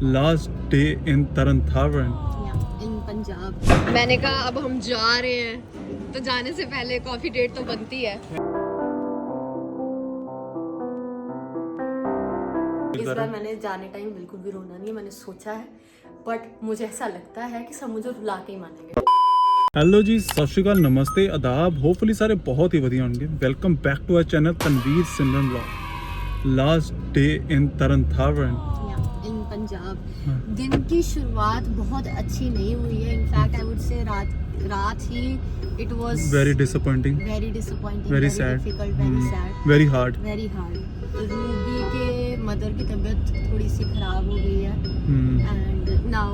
last day in Taran Taran. इन पंजाब। मैंने कहा अब हम जा रहे हैं तो जाने से पहले कॉफी डेट तो बनती है। इस बार मैंने जाने टाइम बिल्कुल भी रोना नहीं है, मैंने सोचा है, बट मुझे ऐसा लगता है कि सब मुझे रुला के ही मानेंगे। ਹੈਲੋ ਜੀ, ਸਤਿ ਸ਼੍ਰੀ ਅਕਾਲ, ਨਮਸਤੇ, ਆਦਾਬ। ਹੋਪਫੁਲੀ ਸਾਰੇ ਬਹੁਤ ਹੀ ਵਧੀਆ ਹੋਣਗੇ। Welcome back to our channel Tanveer Simran vlog. Last day in Tarn Taran in Punjab. दिन की शुरुआत बहुत अच्छी नहीं हुई है। इनफैक्ट आई वुड से रात ही it was very disappointing, very very sad, difficult, very sad, very hard. Ruby के मदर की तबीयत थोड़ी सी खराब हो गई है and now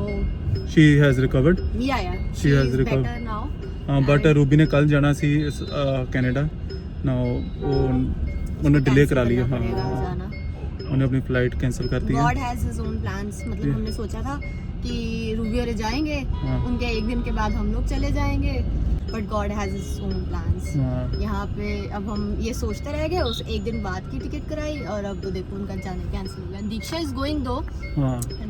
she has recovered. Yeah She has recovered. better now. ਹਾਂ ਬਟ ਰੂਬੀ ਨੇ ਕੱਲ ਜਾਣਾ ਸੀ ਕੈਨੇਡਾ ਨਾ, ਉਹਨੇ ਡਿਲੇ ਕਰਾ ਲਿਆ। ਹਾਂ, जाना ਉਹਨੇ ਆਪਣੀ ਫਲਾਈਟ कैंसिल कर दी है। God has his own plans। मतलब हमने सोचा था कि रूबी और जाएंगे, उनके एक दिन के बाद हम लोग चले जाएंगे, but God has his own plans। यहाँ पे अब हम ये सोचते रह गए, उस एक दिन बाद की टिकट कराई और अब तो देखो उनका जाने कैंसिल हो गया। दीक्षा इज गोइंग दो,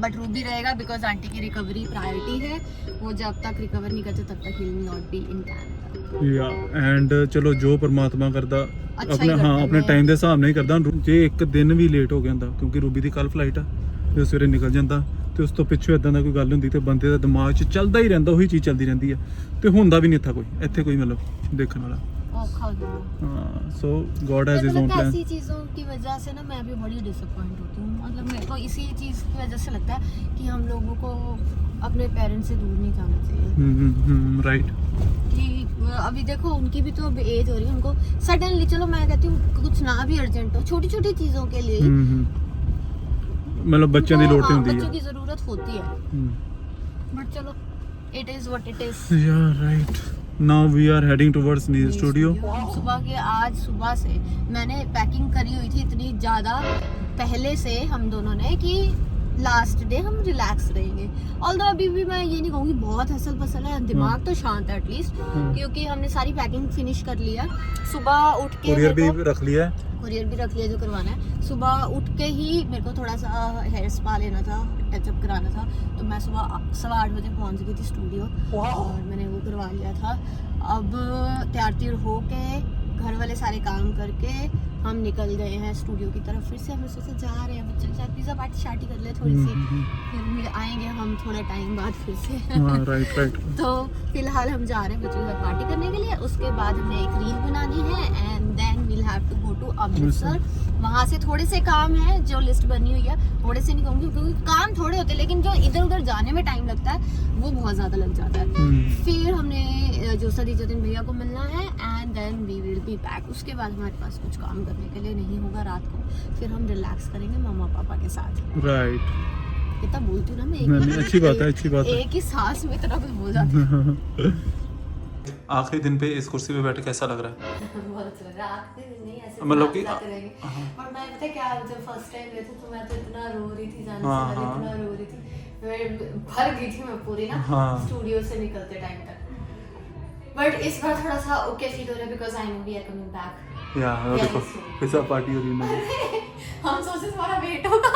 बट रूबी रहेगा बिकॉज आंटी की रिकवरी प्रायोरिटी है। वो जब तक रिकवर नहीं करते तब तक he will not be in Canada. या एंड चलो जो परमात्मा करदा अच्छा ਆਪਣੇ ਆਪਣੇ ਟਾਈਮ ਦੇ ਹਿਸਾਬ ਨਾਲ ਹੀ ਕਰਦਾ। ਜੇ ਇੱਕ ਦਿਨ ਵੀ ਲੇਟ ਹੋ ਗਿਆ ਹੁੰਦਾ, ਕਿਉਂਕਿ ਰੂਬੀ ਦੀ ਕੱਲ ਫਲਾਈਟ ਆ ਤੇ ਸਵੇਰੇ ਨਿਕਲ ਜਾਂਦਾ ਤੇ ਉਸ ਤੋਂ ਪਿੱਛੋਂ ਇਦਾਂ ਦਾ ਕੋਈ ਗੱਲ ਹੁੰਦੀ ਤੇ ਬੰਦੇ ਦਾ ਦਿਮਾਗ 'ਚ ਚੱਲਦਾ ਹੀ ਰਹਿੰਦਾ, ਉਹੀ ਚੀਜ਼ ਚੱਲਦੀ ਰਹਿੰਦੀ ਆ ਤੇ ਹੁੰਦਾ ਵੀ ਨਹੀਂ ਇੱਥੇ ਕੋਈ ਮਤਲਬ ਦੇਖਣ ਵਾਲਾ। हाँ, so God has his own plan। ऐसी चीज़ों की वजह से ना मैं भी बड़ी डिसअपॉइंट होती हूँ। मतलब मेरे को इसी चीज़ की वजह से लगता है कि हम लोगों को अपने पेरेंट्स से दूर नहीं जाना चाहिए। राइट। कि अभी देखो उनकी भी तो अब एज हो रही है, उनको सडनली, चलो मैं कहती हूँ कुछ ना भी अर्जेंट हो, छोटी छोटी चीज़ों के लिए मतलब बच्चों की लोड़ होती है, बच्चों की ज़रूरत होती है, बट चलो it is what it is. Yeah right. Now we are heading towards Neel studio. सुबह के आज सुबह से मैंने पैकिंग करी हुई थी इतनी ज़्यादा पहले से हम दोनों ने कि लास्ट डे हम रिलैक्स रहेंगे। ऑल्दो अभी भी मैं ये नहीं कहूँगी बहुत हसल पसल है, दिमाग तो शांत है एटलीस्ट, क्योंकि हमने सारी पैकिंग फिनिश कर लिया। सुबह उठ के कुरियर भी रख लिया है, कुरियर भी रख लिया जो करवाना है। सुबह उठ के ही मेरे को थोड़ा सा हेयर स्पा लेना था, टचअप कराना था, तो मैं सुबह 8:15 बजे पहुंच गई थी स्टूडियो और मैंने वो करवा लिया था। अब तैयार हो के घर वाले सारे काम करके हम निकल गए हैं स्टूडियो की तरफ। फिर से हम सोचे जा रहे हैं बच्चों के साथ पिज़्ज़ा पार्टी शार्टी कर ले थोड़ी सी, फिर आएंगे हम थोड़े टाइम बाद फिर से। राइट। तो फिलहाल हम जा रहे हैं बच्चों के साथ पार्टी करने के लिए। उसके बाद हमें एक रील बनानी है and then we'll have to go to Amritsar. वहाँ से थोड़े से काम है जो लिस्ट बनी हुई है, थोड़े से नहीं कहूँगी क्योंकि काम थोड़े होते हैं, लेकिन जो इधर उधर जाने में टाइम लगता है वो बहुत ज़्यादा लग जाता है। फिर हमने जो सदी जतिन भैया को मिलना है and then we will be back. उसके बाद हमारे पास कुछ काम करने के लिए नहीं होगा रात को, फिर हम रिलैक्स करेंगे मम्मा पापा के साथ। राइट। इतना बोलती हूँ ना मैं, अच्छी बात है, अच्छी बात है। एक ही सांस में इतना कुछ बोल जाती हूँ। आखिरी दिन पे इस कुर्सी पे बैठे कैसा लग रहा है? बहुत अच्छा लग रहा है। आखिरी दिन नहीं ऐसे मतलब कि करेंगे। और मैं पता क्या, जब फर्स्ट टाइम गए थे तो मैं तो इतना रो रही थी जाने से पहले, इतना रो रही थी, मैं भर गई थी मैं पूरी ना स्टूडियो से निकलते टाइम तक। बट इस बार थोड़ा सा ओके फील हो रहा है because I know we are coming back. या देखो पिज़्ज़ा पार्टी हो रही है। हम सोचे तुम्हारा वेट होगा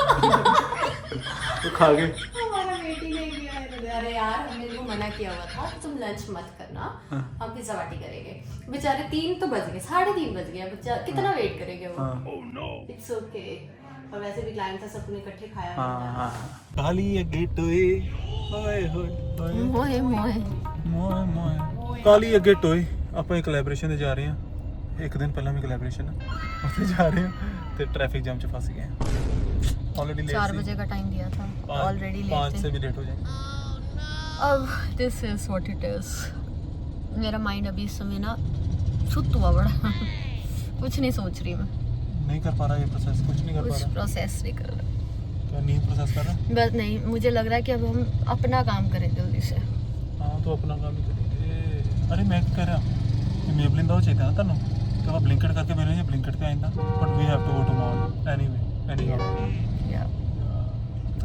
तो खा गए, हमारा वेट ही नहीं किया। अरे यार हमने इनको मना किया हुआ था तुम लंच मत करना, हम पिज़्ज़ा पार्टी करेंगे। बेचारे 3 तो बज गए, 3:30 बज गया, बच्चा कितना वेट करेंगे वो। It's okay. और वैसे भी क्लाइंट था, सबने इकट्ठे खाया। काली अगे टोए होए होए मोए मोए मोए मोए काली अगे टोए। ਆਪਾਂ ਇੱਕ ਕੋਲੈਬੋਰੇਸ਼ਨ ਤੇ ਜਾ ਰਹੇ ਹਾਂ, ਇੱਕ ਦਿਨ ਪਹਿਲਾਂ ਵੀ ਕੋਲੈਬੋਰੇਸ਼ਨ ਹੈ, ਉੱਥੇ ਜਾ ਰਹੇ ਹਾਂ ਤੇ ट्रैफिक जाम ਚ फंस गए हैं। ऑलरेडी 4 बजे का टाइम दिया था, ऑलरेडी 5 से भी लेट हो जाएंगे। अब this is what it is. मेरा माइंड अभी इस समय ना सुत हुआ बड़ा कुछ नहीं सोच रही मैं, नहीं कर पा रहा ये प्रोसेस, कुछ नहीं कर पा रहा। प्रोसेस नहीं कर रहा, क्या नहीं प्रोसेस कर रहा? बस नहीं, मुझे लग रहा है कि अब हम अपना काम करें जल्दी से। हाँ तो अपना काम ही करेंगे। अरे मैं क्या कह रहा मेबलिन ਦਾ ਚਾਹੀਦਾ ਨਾ ਤੁਹਾਨੂੰ ਕਿ ਆਪਾਂ ਬਲਿੰਕਟ ਕਰਕੇ ਮੇਰੇ ਜੇ ਬਲਿੰਕਟ ਤੇ ਆਇੰਦਾ, but we have to go to mall anyway या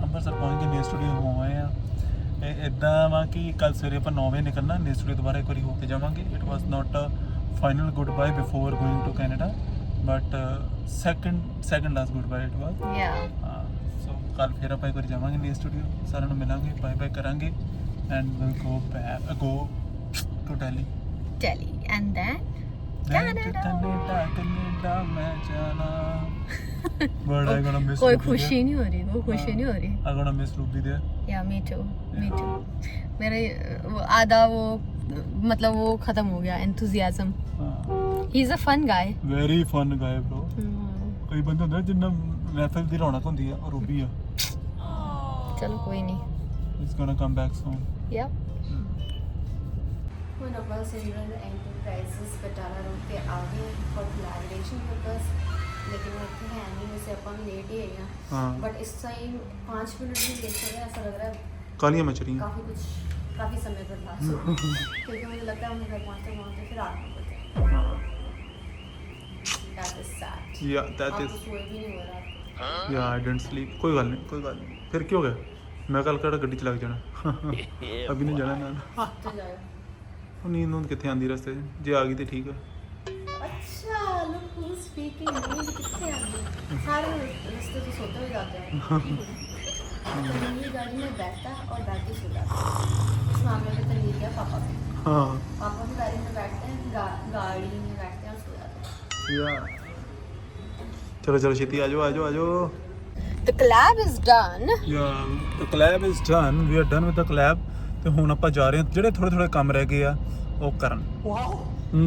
ਅੰਮ੍ਰਿਤਸਰ ਪਹੁੰਚ ਕੇ ਨੀਲ ਸਟੂਡੀਓ ਹੋ ਆਏ ਆ। ਇਦਾਂ ਵਾ ਕਿ ਕੱਲ ਸਵੇਰੇ ਆਪਾਂ 9 ਵਜੇ ਨਿਕਲਣਾ, ਨੀਲ ਸਟੂਡੀਓ ਦੁਬਾਰਾ ਇੱਕ ਵਾਰੀ ਹੋ ਕੇ ਜਾਵਾਂਗੇ। It was not a final goodbye before going to Canada, but second last goodbye it was। Yeah. So ਕੱਲ ਫਿਰ ਆਪਾਂ ਇੱਕ ਵਾਰੀ ਜਾਵਾਂਗੇ ਨੀ ਸਟੂਡੀਓ, ਸਾਰਿਆਂ ਨੂੰ ਮਿਲਾਂਗੇ, ਬਾਏ ਬਾਏ ਕਰਾਂਗੇ and will go to Delhi. And then Canada मैं जाना। बड़ा I gonna miss कोई Ruby खुशी there. नहीं हो रही, वो खुशी नहीं हो रही। I gonna miss Ruby there. या मी टू मेरे वो आधा वो मतलब वो खत्म हो गया enthusiasm. He is a fun guy, very fun guy bro. कई बंदे ਹੁੰਦੇ ਜਿੰਨਾ महफिल ਦੀ ਰੌਣਕ ਹੁੰਦੀ ਆ ਉਹ ਰੂਬੀ ਆ। चलो कोई नहीं। He's gonna come back soon. Yep. ਹੁਣ ਆਪਾਂ ਸਿਵਲ ਐਂਟਰਪ੍ਰਾਈਜ਼ਸ ਬਟਾਲਾ ਰੋਡ ਤੇ ਆ ਗਏ ਫॉर ਕੋਲੈਬੋਰੇਸ਼ਨ ਪਰਪਸ, लेकिन वो इतने हैं नहीं, वैसे अपन लेट ही है हाँ। बट इस टाइम 5 मिनट भी लेट हो गया, ऐसा लग रहा है कालियां मछलियां। काफ़ी समय पर पास हो क्योंकि मुझे लगता है हम घर पहुँचते फिर रात को होते हैं। That is sad. Yeah, that आप is. तो सोए भी नहीं हो रहा। Yeah, I didn't sleep. कोई गल नहीं। फिर क्यों गया? मैं कल किहड़ा गड्डी चला के जाना। अभी नहीं जाना नाल। तो जाओ। ਉਹ ਨੀਂਦ ਨੂੰ ਕਿੱਥੇ ਆਂਦੀ ਰਸਤੇ 'ਚ, ਜੇ ਆ ਗਈ ਤੇ ਠੀਕ ਆ। अच्छा look who's speaking, नींद कितने आती है, सारे रास्ते से सोते हुए जाते हैं। मेरी गाड़ी में बैठता और बैठ के सो जाता है। इस मामले में तो नहीं गया पापा भी। हाँ पापा भी गाड़ी में बैठते हैं, गाड़ी में बैठते हैं और सो जाते हैं। या चलो छेती आ जाओ। The collab is done. या the collab is done. We are done with the collab. ਤੇ ਹੁਣ ਆਪਾਂ ਜਾ ਰਹੇ ਹਾਂ ਜਿਹੜੇ ਥੋੜੇ ਕੰਮ ਰਹਿ ਗਏ ਆ ਉਹ ਕਰਨ।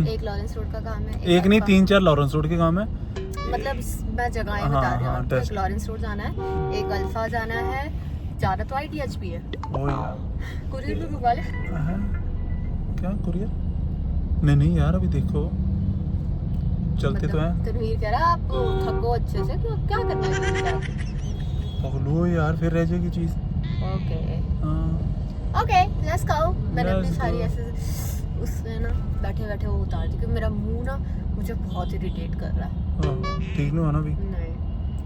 एक लॉरेंस रोड का काम है, एक नहीं 3-4 लॉरेंस रोड के काम है। मतलब मैं जगहें हाँ, बता रही हूँ हाँ, आपको। एक लॉरेंस रोड जाना है, एक अल्फा जाना है, जाना तो ITH भी है। ओ यार कुरियर भी बुला ले। क्या कुरियर? नहीं यार अभी देखो चलते तो हैं। तनवीर कह रहा आप थको अच्छे से, तो क्या करना है? पगलू यार फिर रह जाएगी चीज। ओके हाँ ओके लेट्स गो। मैंने अपनी Let's सारी go. ऐसे उसमें ना बैठे वो उतार दी क्योंकि मेरा मुंह ना मुझे बहुत इरिटेट कर रहा है। हाँ, ठीक नहीं होना भी। नहीं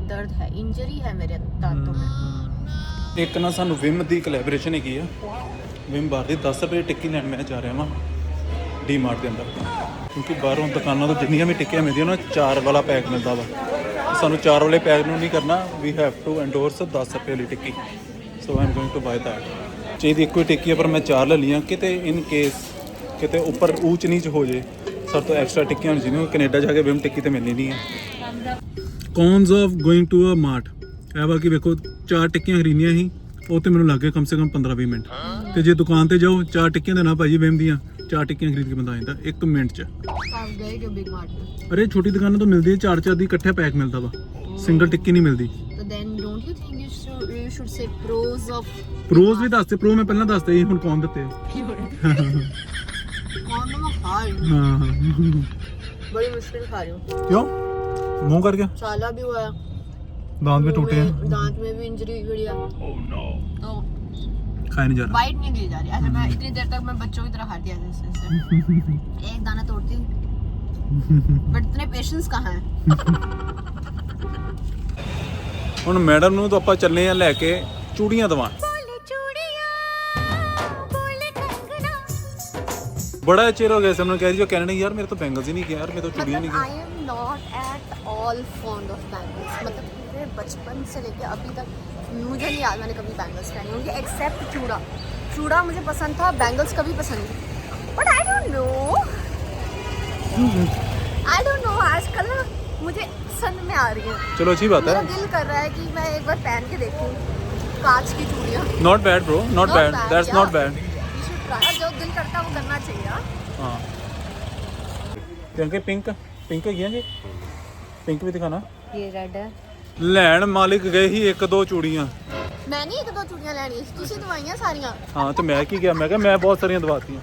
दर्द है, इंजरी है मेरे दांतों में। ਇੱਕ ਨਾ ਸਾਨੂੰ ਵਿਮ ਦੀ ਕੋਲੈਬੋਰੇਸ਼ਨ ਹੈਗੀ ਆ। ਵਿਮ ਬਾਰ ਦੀ 10 ਰੁਪਏ ਟਿੱਕੀ ਲੈਣ ਮੈਂ ਜਾ ਰਿਹਾ ਵਾਂ ਡੀਮਾਰਟ ਦੇ ਅੰਦਰ, ਕਿਉਂਕਿ ਬਾਹਰੋਂ ਦੁਕਾਨਾਂ ਤੋਂ ਜਿੰਨੀਆਂ ਵੀ ਟਿੱਕੀਆਂ ਮਿਲਦੀਆਂ ਨਾ 4 ਵਾਲਾ ਪੈਕ ਮਿਲਦਾ ਵਾ। ਸਾਨੂੰ 4 ਵਾਲੇ ਪੈਕ ਨੂੰ ਨਹੀਂ ਕਰਨਾ, ਵੀ ਹੈਵ ਟੂ ਐਂਡੋਰਸ 10 ਰੁਪਏ ਵਾਲੀ tikki. So I am going to buy that. ਚਾਹੀਦੀ ਇੱਕੋ ਹੀ ਟਿੱਕੀ ਆ ਪਰ ਮੈਂ 4 ਲੈ ਲਈਆਂ, ਕਿਤੇ ਇਨ ਕੇਸ ਕਿਤੇ ਉੱਪਰ ਊਚ ਨੀਚ ਹੋ ਜੇ ਸਰ ਤੋਂ ਐਕਸਟਰਾ ਟਿੱਕੀਆਂ ਹੋਣ ਜਿਹਨੂੰ ਕੈਨੇਡਾ ਜਾ ਕੇ ਵਿਮ ਟਿੱਕੀ ਤੇ ਮਿਲਣੀ ਨਹੀਂ ਹੈ। Cons of going to a mart ਇਹ ਵਾ ਕਿ ਵੇਖੋ 4 ਟਿੱਕੀਆਂ ਖਰੀਦੀਆਂ ਸੀ, ਉਹ ਤੇ ਮੈਨੂੰ ਲੱਗ ਗਏ ਕਮ ਸੇ ਕਮ 15-20 ਮਿੰਟ। ਤੇ ਜੇ ਦੁਕਾਨ ਤੇ ਜਾਓ 4 ਟਿੱਕੀਆਂ ਦੇ ਨਾ ਭਾਜੀ ਵਿਮ ਦੀਆਂ 4 ਟਿੱਕੀਆਂ ਖਰੀਦ ਕੇ ਬੰਦਾ ਆ ਜਾਂਦਾ 1 ਮਿੰਟ 'ਚ। आप गए क्यों बिग मार्ट में? ਅਰੇ ਛੋਟੀ ਦੁਕਾਨਾਂ ਤੋਂ ਮਿਲਦੀ ਹੈ 4 ਦੀ ਇਕੱਠਾ ਪੈਕ ਮਿਲਦਾ ਵਾ, ਸਿੰਗਲ ਟਿੱਕੀ ਨਹੀਂ ਮਿਲਦੀ। तो then don't you think you should say pros of pros ਵੀ ਦੱਸਦੇ, ਪ੍ਰੋ ਮੈਂ ਪਹਿਲਾਂ ਦੱਸਦੇ ਸੀ, ਹੁਣ ਕੌਣ ਦਿੱਤੇ? कौन मैं खा रही हूँ, ਹਾਂ बड़ी मुश्किल खा रही हूँ। ਕਿਉਂ ਮੂੰਹ ਕਰ ਗਿਆ, छाला भी हुआ है, दांत भी मुंह टूटे हैं, में- दांत में भी इंजरी हुई है। तो खाया नहीं जा रहा। बाइट नहीं दी जा रही ऐसे। मैं इतनी देर तक मैं बच्चों की तरह खाती ऐसे एक दाना तोड़ती बट इतने पेशेंस कहाँ है। ਹੁਣ ਮੈਡਮ ਨੂੰ ਤਾਂ ਆਪਾਂ ਚੱਲੇ ਆ ਲੈ ਕੇ ਚੂੜੀਆਂ ਦਵਾਨ। बड़ा चेर हो गया समझ कह रही जो कहने यार मेरे तो बैंगल्स ही नहीं किया यार, मेरे तो चूड़ियां नहीं I am not at all fond of bangles. मतलब मेरे बचपन से लेके अभी तक मुझे नहीं याद मैंने कभी बैंगल्स पहनी होंगी एक्सेप्ट चूड़ा मुझे पसंद था, बैंगल्स कभी पसंद नहीं। बट आई डोंट नो आजकल ना मुझे पसंद में आ रही है। चलो अच्छी बात मेरा है। दिल कर रहा है कि मैं एक बार पहन के देखूं कांच की चूड़ियां। Not bad bro, not bad, that's not bad. जो दिल करता है वो करना चाहिए। हाँ क्योंकि पिंक है जी, पिंक भी दिखाना। ये रेड है। ਲੈਣ ਮਾਲਿਕ ਗਏ ਹੀ 1-2 ਚੂੜੀਆਂ। मैं नहीं एक दो चूड़ियां लेनी तुसी दवाइयां सारियां। ਹਾਂ ਤੇ ਮੈਂ ਕੀ ਕਿਹਾ, ਮੈਂ ਕਿਹਾ ਮੈਂ ਬਹੁਤ ਸਾਰੀਆਂ ਦਵਾਤੀਆਂ।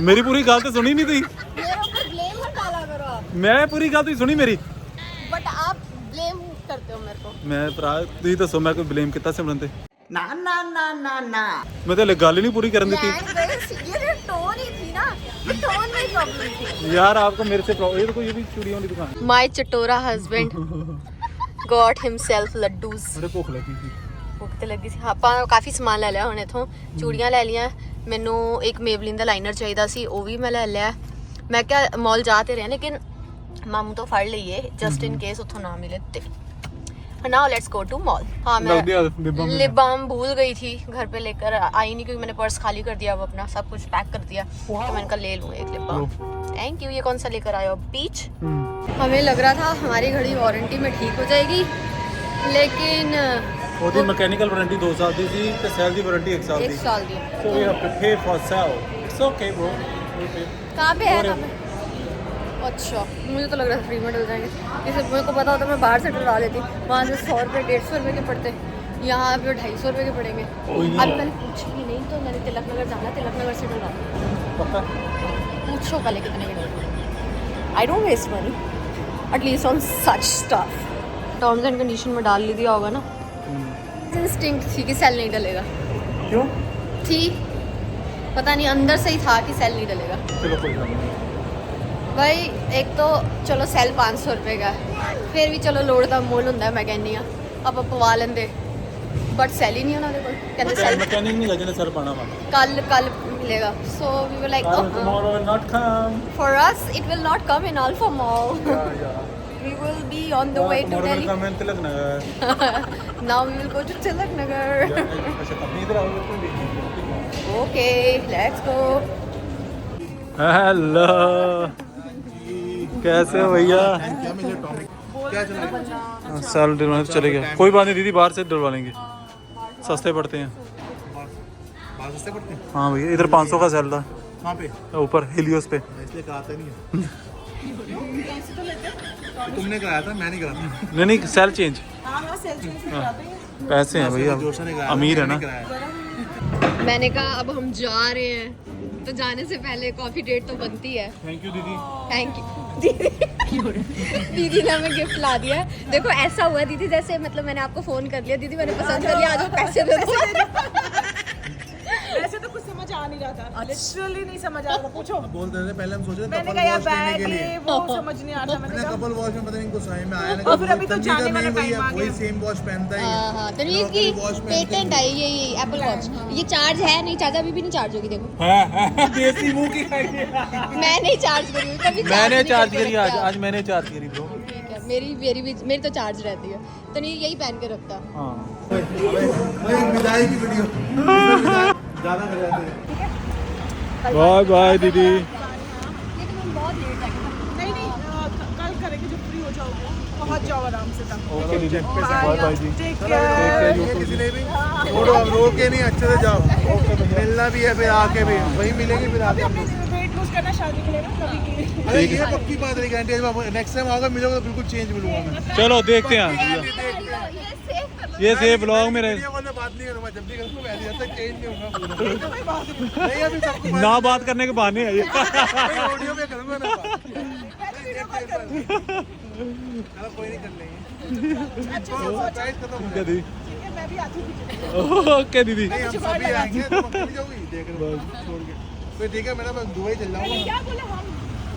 ਮੇਰੀ ਪੂਰੀ ਗੱਲ ਤੇ ਸੁਣੀ ਨਹੀਂ ਤੁਸੀਂ, मेरे ऊपर ब्लेम मत डाला करो आप। ਮੈਂ ਪੂਰੀ ਗੱਲ ਤੁਸੀਂ ਸੁਣੀ ਮੇਰੀ। बट आप ब्लेम करते हो मेरे को। ਮੈਂ ਭਰਾ ਤੁਸੀਂ ਦੱਸੋ ਮੈਂ ਕੋਈ ਬਲੇਮ ਕੀਤਾ ਸਿਮਰਨ ਤੇ? ना ना ना ना ना ਮੈਂ ਤਾਂ ਹਲੇ ਗੱਲ ਹੀ ਨਹੀਂ ਪੂਰੀ ਕਰਨ ਦਿੱਤੀ। लैंड ये जो टोन ही थी ना, टोन में प्रॉब्लम थी। यार आपको मेरे से ये देखो ये भी चूड़ियों वाली दुकान। My चटोरा husband got himself laddus. ਬੜੇ ਭੁੱਖ ਲੱਗੀ ਸੀ। ਭੁੱਖ ਤੇ ਲੱਗੀ ਸੀ। ਆਪਾਂ ਕਾਫੀ ਸਮਾਨ ਲੈ ਲਿਆ ਹੁਣ ਇਥੋਂ, ਚੂੜੀਆਂ ਲੈ ਲੀਆਂ, ਮੈਨੂੰ ਇੱਕ ਮੇਬਲਿਨ ਦਾ ਲਾਈਨਰ ਚਾਹੀਦਾ ਸੀ ਉਹ ਵੀ ਮੈਂ ਲੈ ਲਿਆ। ਮੈਂ ਕਿਹਾ ਮਾਲ ਜਾ ਤੇ ਰਹੇ ਲੇਕਿਨ ਮਾਮੂ ਤੋਂ ਫੜ ਲਈਏ ਜਸਟ ਇਨ ਕੇਸ ਉੱਥੋਂ ਨਾ ਮਿਲੇ ਤੇ now let's go to mall. हाँ लग दिया मैं डिब्बा में। लिप बाम भूल गई थी, घर पे लेकर आई नहीं क्योंकि मैंने पर्स खाली कर दिया, वो अपना सब कुछ पैक कर दिया। तो मैंने कहा ले लूँ एक लिप बाम। Thank you. ये कौन सा लेकर आए हो? पीच। हमें लग रहा था हमारी घड़ी वारंटी में ठीक हो जाएगी, लेकिन ਉਹਦੀ ਮਕੈਨੀਕਲ ਵਾਰੰਟੀ 2 ਸਾਲ ਦੀ ਸੀ ਤੇ ਸੈਲ ਦੀ ਵਾਰੰਟੀ 1 ਸਾਲ ਦੀ। 1 साल दी। So we have to pay for sale. It's okay, bro. कहाँ पे है? कहाँ पे? अच्छा, मुझे तो लग रहा था फ्री में डल जाएंगे। जैसे मेरे को पता होता मैं बाहर से डलवा लेती। वहाँ से 100 रुपये 150 रुपये के पड़ते, यहाँ पे 250 रुपये के पड़ेंगे। अब मैंने पूछा ही नहीं तो मैंने तिलक नगर जाना, तिलक नगर से डलवा। पक्का? पूछो पहले कितने के। I don't waste money at least on such stuff. Terms and condition में डाल ली दिया होगा ना। इंस्टिंक्ट थी कि सेल नहीं डलेगा। क्यों? थी, पता नहीं अंदर से ही था कि सेल नहीं डलेगा। चलो कोई बात नहीं। भाई एक तो चलो सेल 500 रुपये का है, फिर भी चलो लोड़ का मुल होंगे मैं कहनी हाँ आप पवा लेंगे, बट सेल ही नहीं उन्होंने कोल कहते सेल मैकेनिक नहीं गजने सर पाना वा कल मिलेगा। So we were like tomorrow will not come. For us it will not come in Alpha mall, we will be on the way to tomorrow will Delhi. come in Tilak Nagar. Now we will go to Tilak Nagar. अच्छा company इधर आओगे तो भी। Okay, let's go. Hello कैसे हो भैया? Cell डलवाने तो चले गए, कोई बात नहीं दीदी, बाहर से डलवा लेंगे, सस्ते पड़ते हैं। सस्ते पड़ते हैं? हाँ भैया इधर 500 का सेल था। कहाँ पे? ऊपर हिलियोस पे। इसलिए कराते नहीं है। तुमने कराया था, मैं नहीं कराता। नहीं सेल चेंज। पैसे हैं भैया, जोशा ने कराया, अमीर है मैंने ना। कराया। मैंने कहा अब हम जा रहे हैं तो जाने से पहले कॉफी डेट तो बनती है। थैंक यू दीदी। थैंक यू दीदी ने हमें गिफ्ट ला दिया है। देखो ऐसा हुआ दीदी, जैसे मतलब मैंने आपको फोन कर लिया, दीदी मैंने पसंद कर लिया, आज वो पैसे दे दो। वैसे तो कुछ समझ आ नहीं रहा था, लिटरली नहीं समझ आ रहा था। पूछो, बोल रहे थे पहले हम सोच रहे थे मैंने कपल कहा यार वॉश करने बैग के लिए। ये वो समझ नहीं आ रहा। मैंने मैंने कहा कपल वॉश में पता नहीं कुछ समय में आया ना, और फिर अभी तो जाने वाला टाइम आ वही गया। सेम वॉश पहनता ही हाँ हाँ तो ये इसकी पेटेंट है, ये एप्पल वॉच, ये चार्ज है नहीं, चार्ज अभी भी नहीं चार्ज होगी। देखो देसी मुंह की खाई। मैं नहीं चार्ज करी हूँ कभी, मैंने नहीं चार्ज करके करी आज, रखता। आज मैंने चार्ज करी ब्रो। ठीक है, मेरी तो चार्ज रहती है, तो नहीं यही पहन के रखता। हाँ विदाई की वीडियो ज्यादा कर रहे थे। बाय बाय दीदी। लेकिन हम बहुत लेट आए। नहीं कल करेंगे जब फ्री हो जाओगे, पहुंच जाओ आराम से तक। ओके दीदी बाय बाय जी। Take Take care. care, किसी ने भी छोड़ो, अब रो के नहीं, अच्छे से जाओ। मिलना भी है, फिर आके भी वही मिलेंगे, फिर आके हम लोग। वेट लूज करना शादी के लिए ना कभी की। अरे ये पक्की बात है, गारंटी। नेक्स्ट टाइम आओगे मिलोगे तो बिल्कुल चेंज मिलूंगा मैं। चलो देखते हैं। ये सेफ ब्लॉग में रहे। वीडियो कॉल में बात नहीं करूंगा, जब भी करूंगा वैसे जब तक चेंज नहीं होगा। नहीं अभी सबको ना बात करने के बहाने है ये। ऑडियो पे करूंगा ना बात। चलो कोई नहीं, कर लेंगे। सरप्राइज खत्म हो क्या गया। दीदी? ठीक है, मैं भी आती हूँ। ओके दीदी। नहीं हम सभी आएंगे, तुम अकेली जाओगी देख रहे हो छोड़ के। फिर ठीक है, मैं दुबई चल जाऊंगा। क्या बोले हम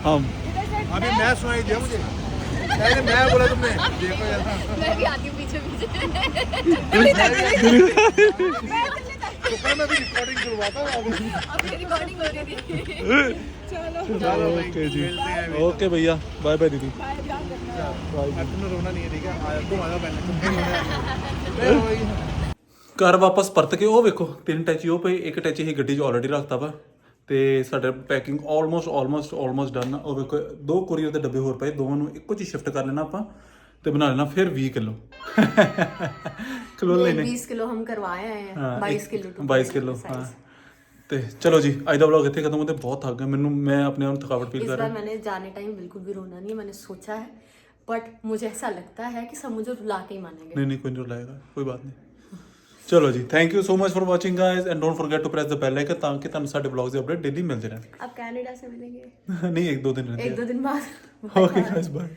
हम इधर से? अभी मैं सुनाई दिया मुझे, पहले मैं बोला तुमने, देखो यार। मैं भी आती हूँ पीछे पीछे। तो मैं भी रिकॉर्डिंग शुरुआत है। अभी रिकॉर्डिंग हो रही थी। चलो ओके जी, मिलते हैं अभी। ओके भैया, बाय बाय दीदी। अब तुमने रोना नहीं है, ठीक है? तुम आ जाओ पहले, तुम वही। ਘਰ ਵਾਪਸ ਪਰਤ ਕੇ ਉਹ ਵੇਖੋ 3 ਟੈਚੀ ਉਹ ਪਏ, ਇੱਕ ਟੈਚੀ ਹੀ ਗੱਡੀ 'ਚ ਆਲਰੇਡੀ ਰੱਖਤਾ ਵਾ ਤੇ ਸਾਡਾ ਪੈਕਿੰਗ ਆਲਮੋਸਟ ਡਨ। ਉਹ ਵੇਖੋ 2 ਕੋਰੀਅਰ ਦੇ ਡੱਬੇ ਹੋਰ ਪਏ, ਦੋਵਾਂ ਨੂੰ ਇੱਕੋ 'ਚ ਸ਼ਿਫਟ ਕਰ ਲੈਣਾ ਆਪਾਂ ਤੇ ਬਣਾ ਲੈਣਾ ਫਿਰ 20 ਕਿਲੋ ਕਿਲੋ ਲੈਣੇ। 20 किलो हम करवाए हैं, 22 किलो to 22 ਕਿਲੋ। ਹਾਂ ਤੇ ਚਲੋ ਜੀ ਅੱਜ ਦਾ ਵਲੌਗ ਇੱਥੇ ਖਤਮ ਹੁੰਦੇ, ਬਹੁਤ ਥੱਕ ਗਿਆ मैं अपने आप थकावट फील इस कर बार रहा हूँ। मैंने जाने टाइम बिल्कुल भी रोना नहीं है, मैंने सोचा है, बट मुझे ऐसा लगता है कि सब मुझे रुला के ही मानेंगे। नहीं कोई नहीं रुलाएगा, कोई बात नहीं। चलो जी, thank you so much for watching guys and don't forget to press the bell icon ताकि ਤੁਹਾਨੂੰ ਸਾਡੇ ਵਲੌਗਸ ਦੇ ਅਪਡੇਟ ਡੇਲੀ ਮਿਲਦੇ ਰਹਿਣ। अब कनाडा से मिलेंगे नहीं 1-2 दिन रहते 1-2 दिन बाद। हैं। Okay guys bye.